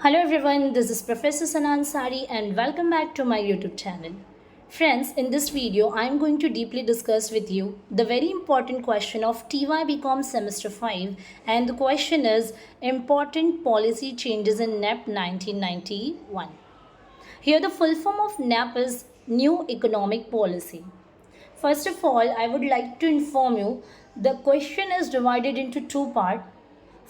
Hello everyone, this is Professor Sanan Sari and welcome back to my YouTube channel. Friends, in this video I am going to deeply discuss with you the very important question of TY BCom semester 5, and the question is important policy changes in NEP 1991. Here the full form of NEP is New Economic Policy. First of all, I would like to inform you the question is divided into two parts.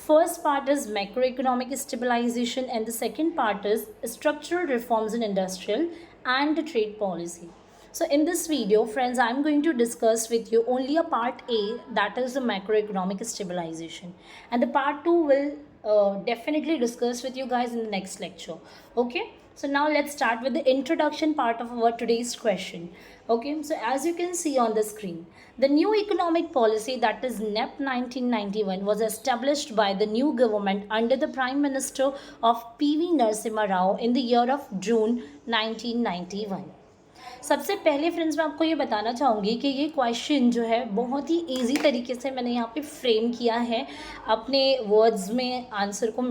First part is macroeconomic stabilization and the second part is structural reforms in industrial and trade policy. So in this video, friends, I'm going to discuss with you only a part A, that is the macroeconomic stabilization, and the part 2 will definitely discuss with you guys in the next lecture. Okay, so now let's start with the introduction part of our today's question. Okay, so as you can see on the screen, the new economic policy, that is NEP 1991, was established by the new government under the Prime Minister of PV Narasimha Rao in the year of June 1991. सबसे पहले friends मैं आपको ये बताना चाहूँगी कि ये question जो है बहुत ही इजी तरीके से मैंने यहाँ पे फ्रेम किया है, अपने वर्ड्स में आंसर को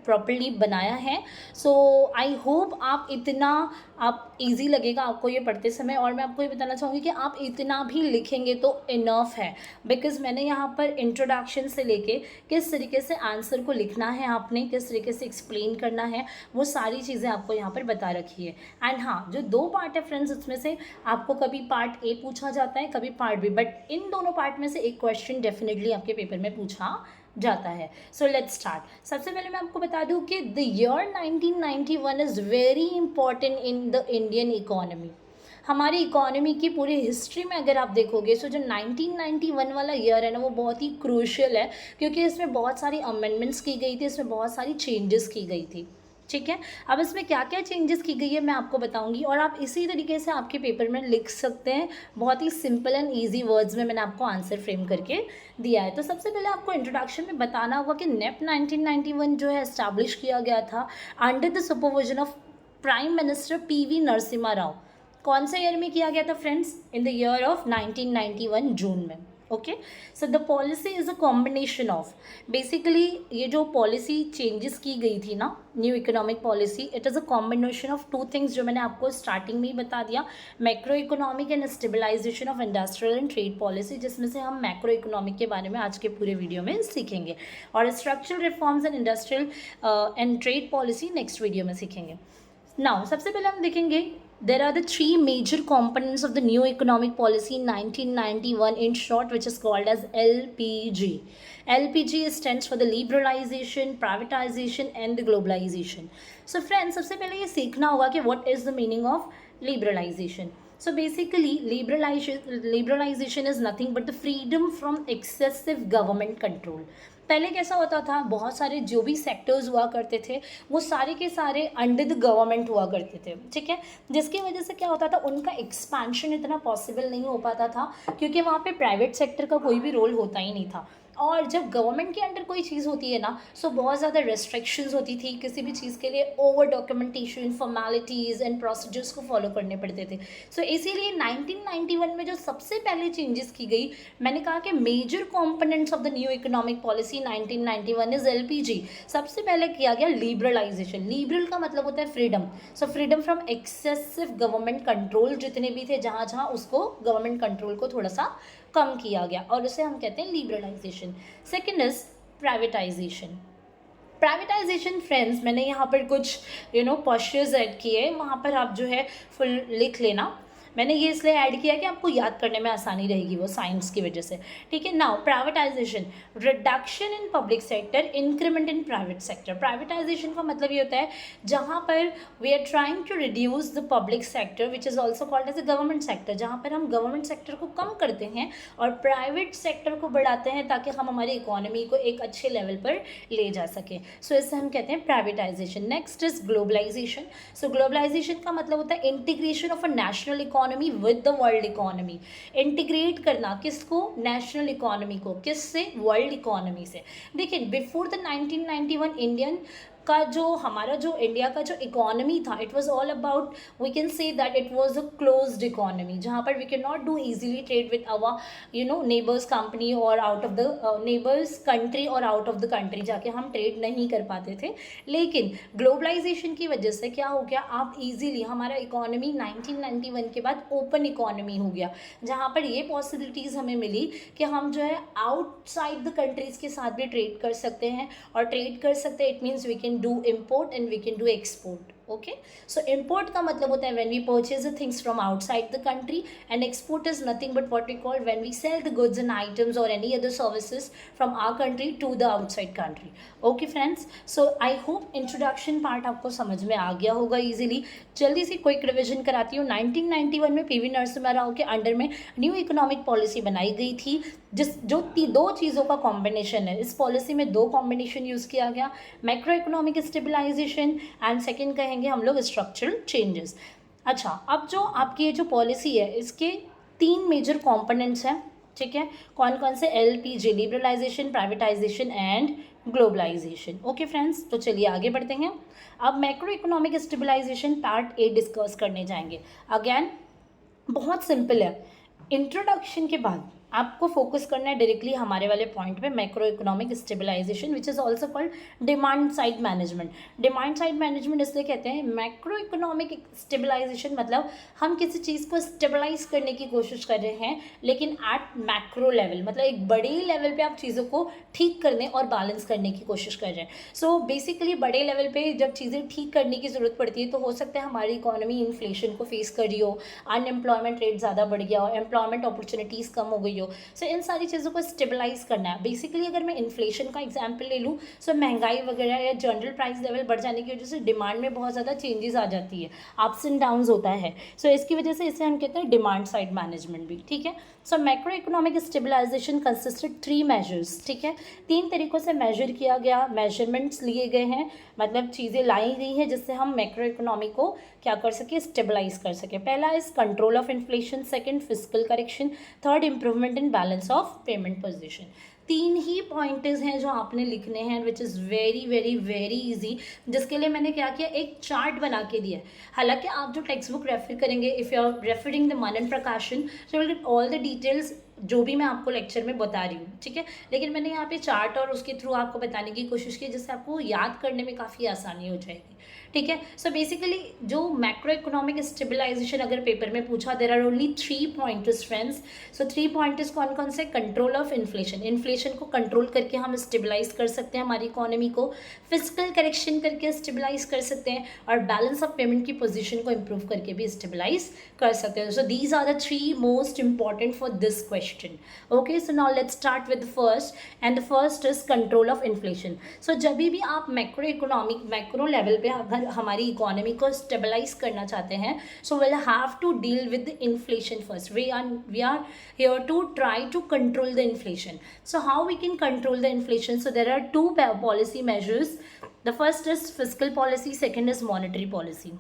प्रॉपरली बनाया है. सो आई होप आप इजी लगेगा आपको ये पढ़ते समय, और मैं आपको ये बताना चाहूँगी कि आप इतना भी लिखेंगे तो इनफ है, बिकॉज मैंने यहाँ पर इंट्रोडक्शन से लेके किस तरीके से आंसर को लिखना है, आपने किस तरीके से एक्सप्लेन करना है, वो सारी चीज़ें आपको यहाँ पर बता रखी है. एंड हाँ, जो दो पार्ट है फ्रेंड्स, उसमें से आपको कभी पार्ट ए पूछा जाता है, कभी पार्ट बी, बट इन दोनों पार्ट में से एक क्वेश्चन डेफिनेटली आपके पेपर में पूछा जाता है. So let's start. सबसे पहले मैं आपको बता दूं कि the year 1991 is very important in the Indian economy. हमारी इकोनॉमी की पूरी हिस्ट्री में अगर आप देखोगे, सो जो 1991 वाला ईयर है ना, वो बहुत ही क्रूशियल है, क्योंकि इसमें बहुत सारी अमेंडमेंट्स की गई थी, इसमें बहुत सारी चेंजेस की गई थी. ठीक है, अब इसमें क्या क्या चेंजेस की गई है मैं आपको बताऊंगी, और आप इसी तरीके से आपके पेपर में लिख सकते हैं. बहुत ही सिंपल एंड इजी वर्ड्स में मैंने आपको आंसर फ्रेम करके दिया है. तो सबसे पहले आपको इंट्रोडक्शन में बताना होगा कि नेप 1991 जो है एस्टैब्लिश किया गया था under the supervision of prime minister PV Narasimha Rao. कौन से ईयर में किया गया था friends? In the year of 1991 जून में. Okay, so the policy is a combination of, basically ये जो पॉलिसी चेंजेस की गई थी ना, new economic policy, it is a combination of two things जो मैंने आपको स्टार्टिंग में ही बता दिया. Macro economic and stabilisation of industrial and trade policy, जिसमें से हम मैक्रो इकोनॉमिक के बारे में आज के पूरे वीडियो में सीखेंगे, और structural reforms and industrial and trade policy next video में सीखेंगे. नाउ सबसे पहले हम देखेंगे there are the three major components of the new economic policy in 1991, in short, which is called as LPG. LPG stands for the liberalization, privatization and the globalization. So friends, सबसे पहले ये सीखना होगा कि what is the meaning of liberalization. So basically liberalization is nothing but the freedom from excessive government control. पहले कैसा होता था, बहुत सारे जो भी सेक्टर्स हुआ करते थे वो सारे के सारे अंडर द गवर्नमेंट हुआ करते थे. ठीक है, जिसकी वजह से क्या होता था, उनका एक्सपेंशन इतना पॉसिबल नहीं हो पाता था, क्योंकि वहाँ पे प्राइवेट सेक्टर का कोई भी रोल होता ही नहीं था. और जब गवर्नमेंट के अंडर कोई चीज़ होती है ना, सो बहुत ज़्यादा रेस्ट्रिक्शंस होती थी किसी भी चीज़ के लिए, over documentation, formalities and procedures को फॉलो करने पड़ते थे. सो इसीलिए 1991 में जो सबसे पहले चेंजेस की गई, मैंने कहा कि major components of the new economic policy 1991 is LPG. सबसे पहले किया गया लिबरलाइजेशन. लिबरल का मतलब होता है freedom. So freedom from excessive government control, जितने भी थे जहाँ जहाँ उसको गवर्नमेंट कंट्रोल को थोड़ा सा कम किया गया, और उसे हम कहते हैं liberalisation. Second is privatisation. Privatisation friends, मैंने यहाँ पर कुछ पॉस्चर्स ऐड किए, वहाँ पर आप जो है फुल लिख लेना. मैंने ये इसलिए ऐड किया कि आपको याद करने में आसानी रहेगी, वो साइंस की वजह से. ठीक है, now privatisation, reduction in public sector, increment in private sector. Privatisation का मतलब ये होता है जहाँ पर we are trying to reduce the public sector which is also called as a government sector, जहाँ पर हम गवर्नमेंट सेक्टर को कम करते हैं और प्राइवेट सेक्टर को बढ़ाते हैं, ताकि हम हमारी इकोनॉमी को एक अच्छे लेवल पर ले जा सकें. सो इससे हम कहते हैं privatisation. Next is globalisation. So globalisation का मतलब होता है integration of a national economy with the world economy. Integrate करना किसको? नेशनल इकोनॉमी को. किससे? वर्ल्ड इकोनॉमी से. देखिए, बिफोर द 1991 इंडियन का जो हमारा जो इंडिया का जो इकोनॉमी था, it was all about, we can say that it was a closed economy, जहाँ पर we can not do easily trade with our neighbours company और out of the neighbours country और आउट ऑफ द कंट्री जाके हम trade नहीं कर पाते थे। लेकिन ग्लोबलाइजेशन की वजह से क्या हो गया, आप इजीली, हमारा इकोनॉमी 1991 के बाद ओपन इकोनॉमी हो गया, जहाँ पर ये पॉसिबिलिटीज़ हमें मिली कि हम जो है आउटसाइड द कंट्रीज़ के साथ भी ट्रेड कर सकते हैं, और ट्रेड कर सकते हैं it means we can do import and we can do export. Okay, so import का मतलब होता है when we purchase the things from outside the country, and export is nothing but what we call when we sell the goods and items और any other services from our country to the outside country. Okay friends, so I hope introduction part आपको समझ में आ गया होगा easily. जल्दी से quick revision कराती हूँ। 1991 में पीवी नरसिम्हा राव के अंडर में न्यू इकोनॉमिक पॉलिसी बनाई गई थी, जो दो चीज़ों का कॉम्बिनेशन है। इस पॉलिसी में दो कॉम्बिनेशन यूज़ किया गया, macro economic stabilisation and second कहेंगे हम लोग स्ट्रक्चरल चेंजेस। अच्छा, अब जो आपकी ये जो पॉलिसी है इसके 3 मेजर कॉम्पोनेंट्स हैं, ठीक है। कौन कौन से? LPG, liberalisation, privatisation and globalisation. Okay friends, तो चलिए आगे बढ़ते हैं। अब macro economic stabilisation part A discuss करने जाएंगे। अगेन बहुत सिंपल है, इंट्रोडक्शन के बाद आपको फोकस करना है डायरेक्टली हमारे वाले पॉइंट पे, macro economic stabilisation which is also called demand side management. Demand side management इसलिए कहते हैं, मैक्रो इकोनॉमिक स्टेबलाइजेशन मतलब हम किसी चीज़ को स्टेबलाइज करने की कोशिश कर रहे हैं, लेकिन एट मैक्रो लेवल, मतलब एक बड़े लेवल पे आप चीज़ों को ठीक करने और बैलेंस करने की कोशिश कर रहे हैं। सो बेसिकली बड़े लेवल पे जब चीज़ें ठीक करने की ज़रूरत पड़ती है तो हो सकता है हमारी इकोनॉमी इन्फ्लेशन को फेस कर रही हो, अनएम्प्लॉयमेंट रेट ज़्यादा बढ़ गया हो, एम्प्लॉयमेंट अपॉर्चुनिटीज़ कम हो गई हो। सो इन सारी चीज़ों को स्टेबलाइज करना है। बेसिकली अगर मैं इन्फ्लेशन का एग्जांपल ले लूँ, सो महंगाई वगैरह या जनरल प्राइस लेवल बढ़ जाने की वजह से डिमांड में बहुत ज़्यादा चेंजेस आ जाती है, अप्स एंड डाउन्स होता है। सो इसकी वजह से इसे हम कहते हैं डिमांड साइड मैनेजमेंट भी, ठीक है। So macro economic stabilization consisted 3 measures, ठीक है। 3 तरीक़ों से मेजर किया गया, मेजरमेंट्स लिए गए हैं, मतलब चीज़ें लाई गई हैं जिससे हम मैक्रो इकोनॉमी को क्या कर सके, स्टेबलाइज कर सके। पहला is control of inflation, second fiscal correction, third improvement in balance of payment position. 3 he points हैं जो आपने लिखने हैं, which is very very very easy, जिसके लिए मैंने क्या किया, एक चार्ट बना के दिया है। हालांकि आप जो टेक्स्ट बुक रेफर करेंगे, if you are referring the Manan Prakashan, so will get all the details जो भी मैं आपको लेक्चर में बता रही हूँ, ठीक है। लेकिन मैंने यहाँ पे चार्ट और उसके थ्रू आपको बताने की कोशिश की जिससे आपको याद करने में काफ़ी आसानी हो जाएगी, ठीक है। सो बेसिकली जो मैक्रो इकोनॉमिक स्टेबलाइजेशन अगर पेपर में पूछा, there are only 3 pointers friends. So 3 pointers कौन कौन से? कंट्रोल ऑफ इन्फ्लेशन, इन्फ्लेशन को कंट्रोल करके हम स्टेबलाइज कर सकते हैं हमारी इकोनॉमी को, फिजिकल करेक्शन करके स्टेबलाइज कर सकते हैं, और बैलेंस ऑफ पेमेंट की पोजीशन को इंप्रूव करके भी स्टेबलाइज कर सकते हैं। So these are the 3 most important for this question. Okay, so now let's start with the first, and the first is control of inflation. So जब भी आप मैक्रो लेवल पे अगर हमारी इकोनॉमी को स्टेबलाइज करना चाहते हैं, so we'll have to deal with the inflation first. We are here to try to control the inflation. So how we can control the inflation? So there are 2 policy measures. The first is fiscal policy, second is monetary policy.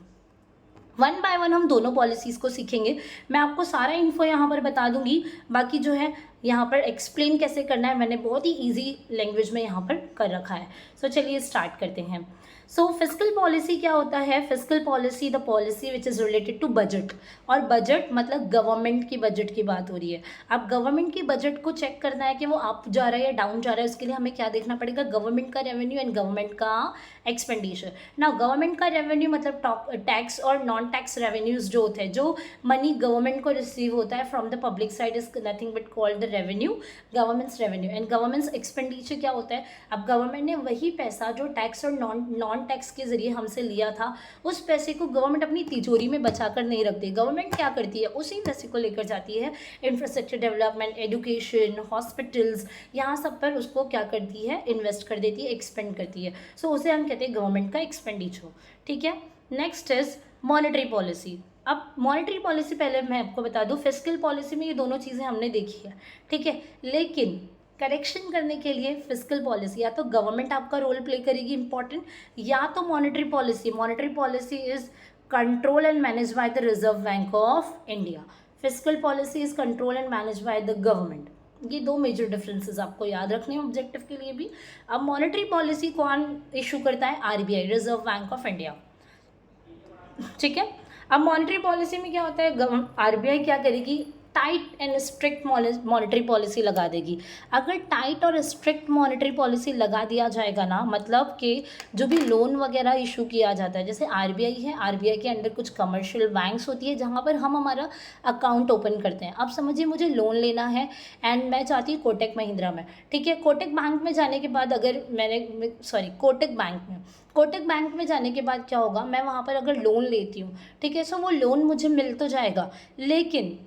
1 bye 1 हम दोनों policies को सीखेंगे। मैं आपको सारा info यहाँ पर बता दूंगी, बाकी जो है यहाँ पर एक्सप्लेन कैसे करना है मैंने बहुत ही इजी लैंग्वेज में यहाँ पर कर रखा है। सो चलिए स्टार्ट करते हैं। सो फिस्कल पॉलिसी क्या होता है? Fiscal policy the policy which is related to budget, और बजट मतलब गवर्नमेंट की बजट की बात हो रही है। अब गवर्नमेंट की बजट को चेक करना है कि वो अप जा रहा है या डाउन जा रहा है, उसके लिए हमें क्या देखना पड़ेगा? गवर्नमेंट का रेवेन्यू एंड गवर्नमेंट का एक्सपेंडिचर। ना गवर्नमेंट का रेवेन्यू मतलब टैक्स और नॉन टैक्स रेवेन्यूज जो होते हैं, जो मनी गवर्नमेंट को रिसीव होता है from the public side, is nothing but called the revenue, governments revenue. And governments expenditure क्या होता है? अब गवर्नमेंट ने वही पैसा जो टैक्स और नॉन टैक्स के जरिए हमसे लिया था, उस पैसे को गवर्नमेंट अपनी तिजोरी में बचा कर नहीं रखती। गवर्नमेंट क्या करती है? उसी पैसे को लेकर जाती है इंफ्रास्ट्रक्चर डेवलपमेंट, एजुकेशन, हॉस्पिटल्स, यहाँ सब पर उसको क्या करती है? इन्वेस्ट कर देती है, एक्सपेंड करती है। सो उसे हम कहते हैं गवर्नमेंट का एक्सपेंडिचर, ठीक है। Next is monetary policy. अब मॉनेटरी पॉलिसी पहले मैं आपको बता दूं, फिस्कल पॉलिसी में ये दोनों चीज़ें हमने देखी है, ठीक है। लेकिन करेक्शन करने के लिए फिस्कल पॉलिसी या तो गवर्नमेंट आपका रोल प्ले करेगी इंपॉर्टेंट, या तो monetary policy. Monetary policy is control and manage by the Reserve Bank of India. Fiscal policy is control and manage by the government. ये दो मेजर डिफरेंसेस आपको याद रखने हैं ऑब्जेक्टिव के लिए भी। अब मॉनेटरी पॉलिसी कौन इशू करता है? RBI, reserve Bank of India, ठीक है। अब मॉनेटरी पॉलिसी में क्या होता है, आरबीआई क्या करेगी, tight and strict monetary policy लगा देगी। अगर टाइट और स्ट्रिक्ट मॉनेटरी पॉलिसी लगा दिया जाएगा ना, मतलब कि जो भी लोन वगैरह इशू किया जाता है, जैसे आरबीआई है, आरबीआई के अंडर कुछ कमर्शियल बैंक्स होती है जहाँ पर हम हमारा अकाउंट ओपन करते हैं। अब समझिए मुझे लोन लेना है एंड मैं चाहती हूँ कोटक महिंद्रा में, ठीक है। कोटक बैंक में जाने के बाद अगर कोटक बैंक में जाने के बाद क्या होगा, मैं वहाँ पर अगर लोन लेती हूँ, ठीक है, सो वो लोन मुझे मिल तो जाएगा, लेकिन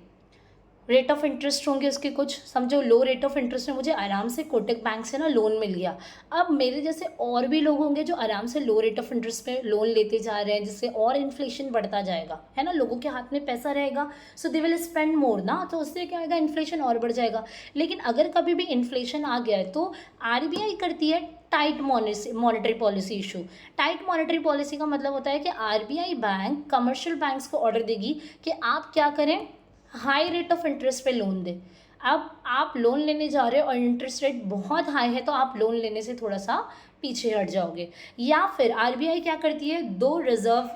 रेट ऑफ इंटरेस्ट होंगे उसके कुछ, समझो लो रेट ऑफ इंटरेस्ट में मुझे आराम से कोटक बैंक से ना लोन मिल गया। अब मेरे जैसे और भी लोग होंगे जो आराम से लो रेट ऑफ इंटरेस्ट पे लोन लेते जा रहे हैं, जिससे और इन्फ्लेशन बढ़ता जाएगा, है ना। लोगों के हाथ में पैसा रहेगा, सो दे विल स्पेंड मोर ना, तो उससे क्या होगा, इन्फ्लेशन और बढ़ जाएगा। लेकिन अगर कभी भी इन्फ्लेशन आ गया है तो आरबीआई करती है tight monetary policy issue. Tight monetary policy का मतलब होता है कि आरबीआई बैंक कमर्शियल बैंक्स को ऑर्डर देगी कि आप क्या करें, हाई रेट ऑफ इंटरेस्ट पे लोन दें। अब आप लोन लेने जा रहे हो और इंटरेस्ट रेट बहुत हाई है, तो आप लोन लेने से थोड़ा सा पीछे हट जाओगे। या फिर आरबीआई क्या करती है, दो रिजर्व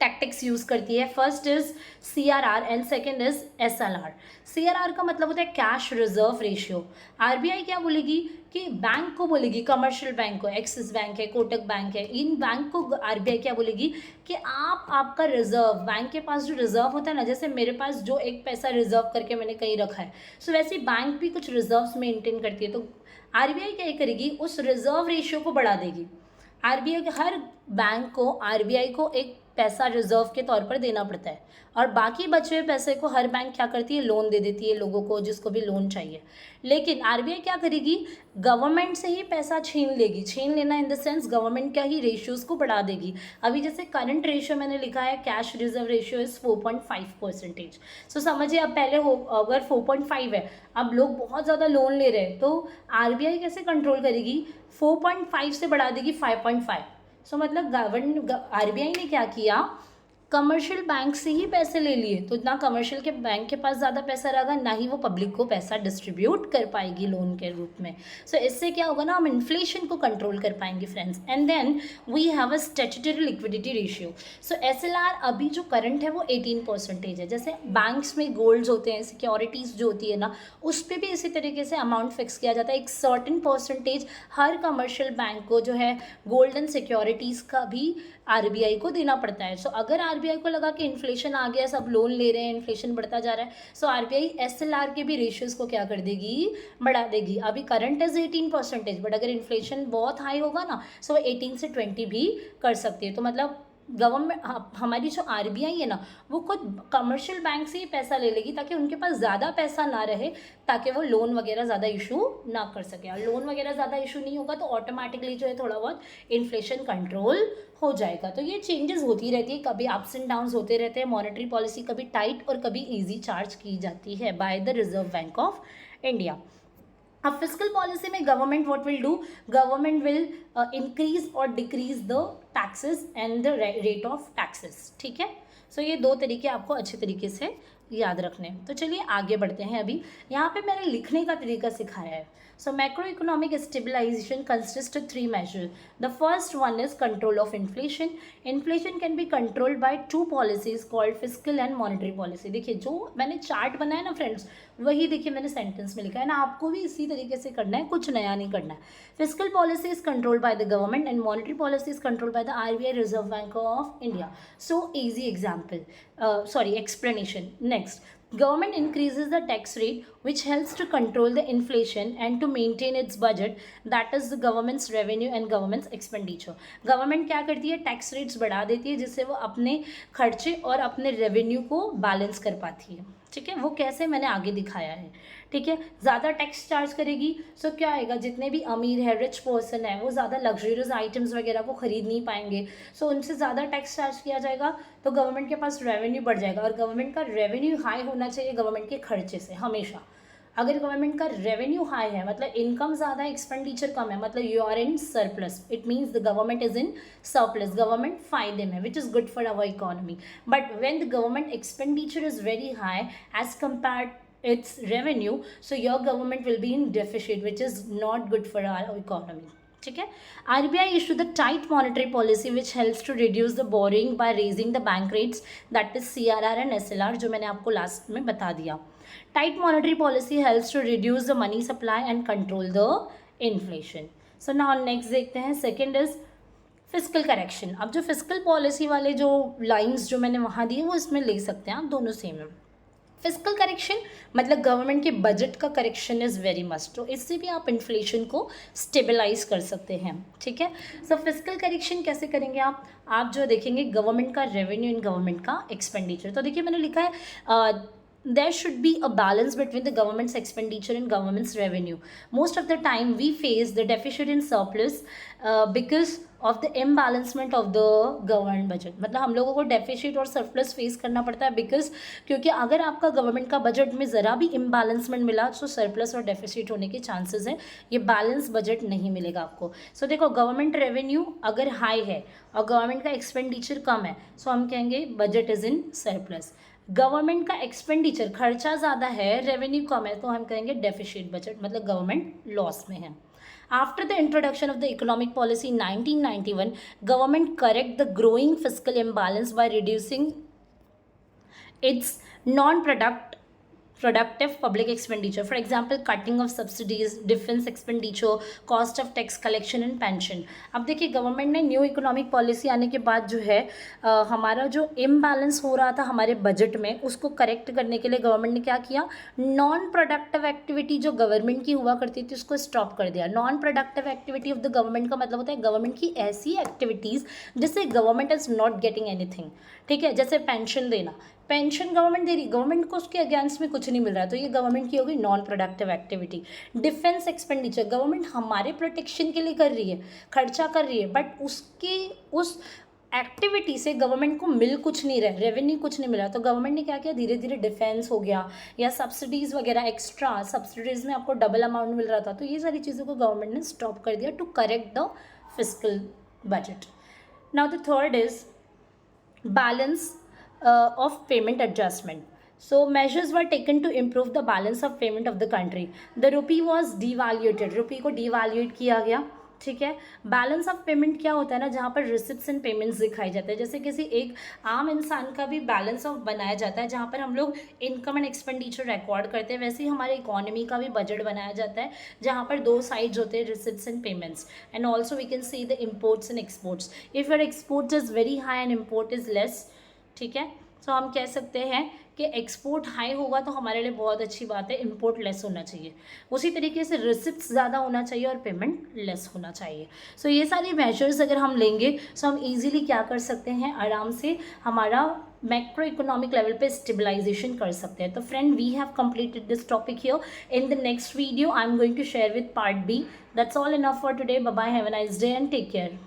टैक्टिक्स यूज़ करती है। First is CRR and second is SLR. CRR का मतलब होता है कैश रिजर्व रेशियो। आरबीआई क्या बोलेगी कि बैंक को बोलेगी, कमर्शियल बैंक को, एक्सिस बैंक है, कोटक बैंक है, इन बैंक को आरबीआई क्या बोलेगी कि आप आपका रिजर्व, बैंक के पास जो रिजर्व होता है ना, जैसे मेरे पास जो एक पैसा रिजर्व करके मैंने कहीं रखा है, सो वैसे बैंक भी कुछ रिजर्व्स मेंटेन करती है। तो आरबीआई क्या करेगी, उस रिजर्व रेशियो को बढ़ा देगी। आरबीआई हर बैंक को, आरबीआई को एक पैसा रिजर्व के तौर पर देना पड़ता है, और बाकी बचे हुए पैसे को हर बैंक क्या करती है, लोन दे देती है लोगों को जिसको भी लोन चाहिए। लेकिन आरबीआई क्या करेगी, गवर्नमेंट से ही पैसा छीन लेगी। छीन लेना इन द सेंस गवर्नमेंट का ही रेशियोज़ को बढ़ा देगी। अभी जैसे करंट रेशियो मैंने लिखा है, कैश रिजर्व रेशियो इज 4.5%। सो समझिए, अब पहले हो अगर 4.5 है, अब लोग बहुत ज़्यादा लोन ले रहे हैं, तो आरबीआई कैसे कंट्रोल करेगी, 4.5 से बढ़ा देगी 5.5। सो मतलब आरबीआई ने क्या किया, कमर्शियल बैंक से ही पैसे ले लिए, तो ना कमर्शियल के बैंक के पास ज़्यादा पैसा रहेगा, ना ही वो पब्लिक को पैसा डिस्ट्रीब्यूट कर पाएगी लोन के रूप में। सो इससे क्या होगा ना, हम इन्फ्लेशन को कंट्रोल कर पाएंगे friends. And then we have a statutory liquidity ratio. So SLR अभी जो करंट है वो 18% है। जैसे बैंक्स में गोल्ड्स होते हैं, सिक्योरिटीज़ जो होती है ना, उस पर भी इसी तरीके से अमाउंट फिक्स किया जाता है। एक सर्टेन परसेंटेज हर कमर्शियल बैंक को जो है गोल्ड एंड सिक्योरिटीज़ का भी आरबीआई को देना पड़ता है। सो अगर आरबीआई को लगा कि इन्फ्लेशन आ गया, सब लोन ले रहे हैं, इन्फ्लेशन बढ़ता जा रहा है, सो आरबीआई एसएलआर के भी रेशियोज़ को क्या कर देगी, बढ़ा देगी। अभी करंट इज 18%, बट अगर इन्फ्लेशन बहुत हाई होगा ना, सो 18 से 20 भी कर सकती है। तो मतलब गवर्नमेंट, हमारी जो आरबीआई है ना, वो खुद कमर्शियल बैंक से ही पैसा ले लेगी ताकि उनके पास ज़्यादा पैसा ना रहे, ताकि वो लोन वगैरह ज़्यादा इशू ना कर सके। और लोन वगैरह ज़्यादा इशू नहीं होगा तो ऑटोमेटिकली जो है थोड़ा बहुत इन्फ्लेशन कंट्रोल हो जाएगा। तो ये चेंजेस होती रहती है, कभी अप्स एंड डाउन्स होते रहते हैं। मॉनेटरी पॉलिसी कभी टाइट और कभी ईजी चार्ज की जाती है by the Reserve Bank of India. अब फिजिकल पॉलिसी में government what will do, government will increase और decrease the taxes and the rate of taxes, ठीक है। सो ये दो तरीके आपको अच्छे तरीके से याद रखने हैं। तो चलिए आगे बढ़ते हैं। अभी यहाँ पे मैंने लिखने का तरीका सिखाया है। So macro economic stabilization consist of 3 measures. The first one is control of inflation. Inflation can be controlled by 2 policies called fiscal and monetary policy. देखिए जो मैंने चार्ट बनाया ना फ्रेंड्स, वही देखिए मैंने सेंटेंस में लिखा है ना, आपको भी इसी तरीके से करना है, कुछ नया नहीं करना है। Physical policy is controlled by the government and monetary policy is controlled by the RBI, reserve Bank of India. So easy example, explanation. Next, government increases the tax rate which helps to control the inflation and to maintain its budget, that is the government's revenue and government's expenditure. Government क्या करती है, tax rates बढ़ा देती है जिससे वो अपने खर्चे और अपने रेवेन्यू को बैलेंस कर पाती है, ठीक है। वो कैसे मैंने आगे दिखाया है, ठीक है। ज़्यादा टैक्स चार्ज करेगी, सो क्या आएगा, जितने भी अमीर है, रिच पर्सन है, वो ज़्यादा लग्जरियस आइटम्स वगैरह को खरीद नहीं पाएंगे, सो उनसे ज़्यादा टैक्स चार्ज किया जाएगा, तो गवर्नमेंट के पास रेवेन्यू बढ़ जाएगा। और गवर्नमेंट का रेवेन्यू हाई होना चाहिए गवर्नमेंट के खर्चे से हमेशा। अगर गवर्नमेंट का रेवेन्यू हाई है, मतलब इनकम ज़्यादा है, एक्सपेंडिचर कम है, मतलब you are in surplus, it means the government is in surplus, government फायदे में, which is good for our economy. But when the government expenditure is very high as compared its revenue, so your government will be in deficit, which is not good for our economy. ठीक है. RBI issued the tight monetary policy which helps to reduce the borrowing by raising the bank rates, that is CRR and SLR, जो मैंने आपको last में बता दिया. Tight monetary policy helps to reduce the money supply and control the inflation. So now next देखते हैं. Second is physical correction. अब जो फिजिकल पॉलिसी वाले जो लाइंस जो मैंने वहाँ दिए वो इसमें ले सकते हैं आप, दोनों सेम है. फिजिकल करेक्शन मतलब गवर्नमेंट के बजट का करेक्शन इज़ वेरी मस्ट, तो इससे भी आप इन्फ्लेशन को स्टेबलाइज कर सकते हैं. ठीक है. सो फिजिकल करेक्शन कैसे करेंगे आप जो देखेंगे गवर्नमेंट का रेवेन्यू एंड गवर्नमेंट का एक्सपेंडिचर. तो देखिए मैंने लिखा है there should be a balance between the government's expenditure and government's revenue. Most of the time we face the deficit in surplus because of the imbalancement of the government budget. मतलब हम लोगों को deficit और surplus face करना पड़ता है because क्योंकि अगर आपका गवर्नमेंट का बजट में ज़रा भी इम्बैलेंसमेंट मिला तो सरप्लस और डेफिसिट होने के चांसेस हैं. ये बैलेंस बजट नहीं मिलेगा आपको. सो देखो गवर्नमेंट रेवेन्यू अगर हाई है और गवर्नमेंट का एक्सपेंडिचर कम है सो हम कहेंगे budget is in surplus. Government का एक्सपेंडिचर खर्चा ज़्यादा है रेवेन्यू कम है तो हम कहेंगे डेफिसिट बजट, मतलब गवर्नमेंट लॉस में है. After the introduction of the economic policy in 1991, government correct the growing fiscal imbalance by reducing its non-productive public expenditure. For example, cutting of subsidies, defense expenditure, cost of tax collection and pension. अब देखिए government ने new economic policy आने के बाद जो है हमारा जो इम्बैलेंस हो रहा था हमारे बजट में उसको करेक्ट करने के लिए गवर्नमेंट ने क्या किया, नॉन प्रोडक्टिव एक्टिविटी जो गवर्नमेंट की हुआ करती थी उसको स्टॉप कर दिया. Non productive activity of the government का मतलब होता है गवर्नमेंट की ऐसी एक्टिविटीज़ जिससे government is not getting anything. ठीक है. जैसे पेंशन देना, पेंशन गवर्नमेंट दे रही, गवर्नमेंट को उसके अगेंस्ट में कुछ नहीं मिल रहा है तो ये गवर्नमेंट की होगी non productive activity. Defence expenditure, government हमारे प्रोटेक्शन के लिए कर रही है, खर्चा कर रही है, बट उसके उस एक्टिविटी से गवर्नमेंट को मिल कुछ नहीं रहा, रेवेन्यू कुछ नहीं मिला. तो गवर्नमेंट ने क्या किया, धीरे धीरे डिफेंस हो गया या सब्सिडीज़ वगैरह, एक्स्ट्रा सब्सिडीज़ में आपको डबल अमाउंट मिल रहा था तो ये सारी चीज़ों को गवर्नमेंट ने स्टॉप कर दिया to correct the physical budget. Now the third is balance of payment adjustment. So measures were taken to improve the balance of payment of the country. The rupee was devaluated, rupee को devaluate किया गया. ठीक है. Balance of payment क्या होता है ना, जहाँ पर रिसिप्ट्स एंड पेमेंट्स दिखाई जाते हैं. जैसे किसी एक आम इंसान का भी बैलेंस ऑफ बनाया जाता है जहाँ पर हम लोग इनकम एंड एक्सपेंडिचर रिकॉर्ड करते हैं, वैसे ही हमारे इकोनॉमी का भी बजट बनाया जाता है जहाँ पर दो साइड्स होते हैं, receipts and payments. And also we can see the imports and exports. If your export is very high and import is less, ठीक है, तो हम कह सकते हैं कि एक्सपोर्ट हाई होगा तो हमारे लिए बहुत अच्छी बात है, इंपोर्ट लेस होना चाहिए. उसी तरीके से रिसिप्ट्स ज़्यादा होना चाहिए और पेमेंट लेस होना चाहिए. सो ये सारी मेजर्स अगर हम लेंगे सो हम इजीली क्या कर सकते हैं, आराम से हमारा मैक्रो इकोनॉमिक लेवल पे स्टेबलाइजेशन कर सकते हैं. तो friend we have completed this topic here. In the next video I am going to share with part B. That's all enough for today. Bye bye, have a nice day and take care.